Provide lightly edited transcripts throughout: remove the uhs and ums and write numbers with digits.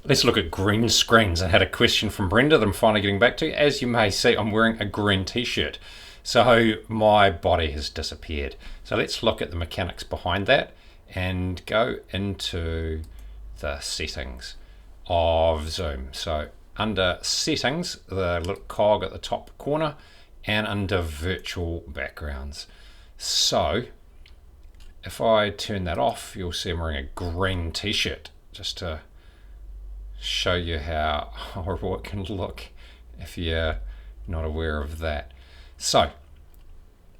Let's look at green screens. I had a question from Brenda that I'm finally getting back to. As you may see, I'm wearing a green t-shirt. So my body has disappeared. So let's look at the mechanics behind that and go into the settings of Zoom. So under settings, the little cog at the top corner, and under virtual backgrounds. So if I turn that off, you'll see I'm wearing a green t-shirt, just to show you how horrible it can look if you're not aware of that. So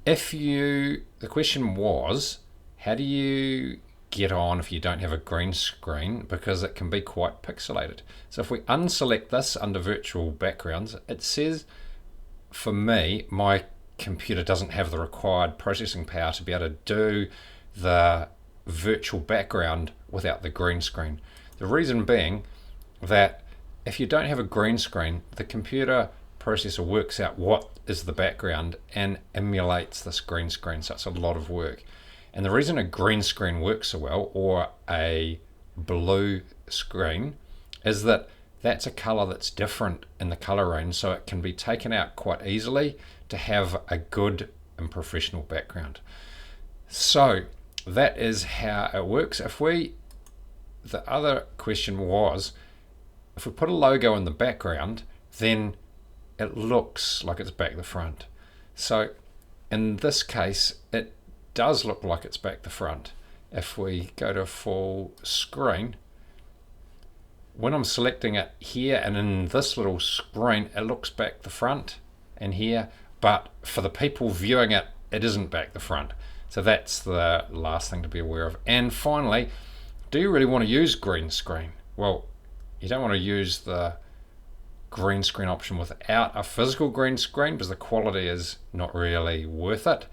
the question was, how do you get on if you don't have a green screen, because it can be quite pixelated. So if we unselect this under virtual backgrounds, it says, for me, my computer doesn't have the required processing power to be able to do the virtual background without the green screen. The reason being that if you don't have a green screen, the computer processor works out what is the background and emulates this green screen, so it's a lot of work. And the reason a green screen works so well, or a blue screen, is that that's a color that's different in the color range, so it can be taken out quite easily to have a good and professional background. So that is how it works. The other question was, if we put a logo in the background, then it looks like it's back the front. So in this case, it does look like it's back the front. If we go to full screen, when I'm selecting it here and in this little screen, it looks back the front and here, but for the people viewing it, it isn't back the front. So that's the last thing to be aware of. And finally, do you really want to use green screen? Well, you don't want to use the green screen option without a physical green screen, because the quality is not really worth it.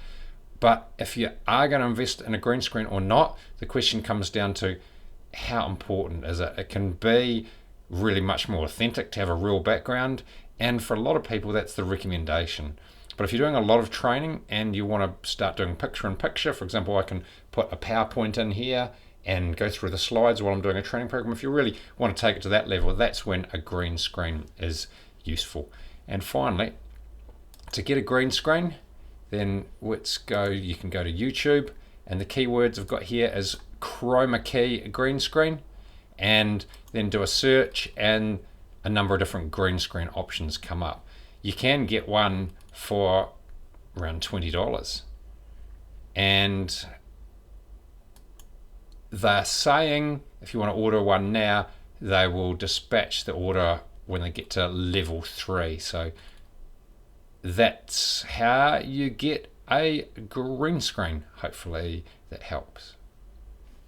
But if you are going to invest in a green screen or not, the question comes down to how important is it? It can be really much more authentic to have a real background, and for a lot of people that's the recommendation. But if you're doing a lot of training and you want to start doing picture-in-picture, for example, I can put a PowerPoint in here and go through the slides while I'm doing a training program. If you really want to take it to that level, that's when a green screen is useful. And finally, to get a green screen, then you can go to YouTube, and the keywords I've got here is Chromakey green screen, and then do a search, and a number of different green screen options come up. You can get one for around $20, and they're saying if you want to order one now, they will dispatch the order when they get to level 3. So that's how you get a green screen. Hopefully that helps.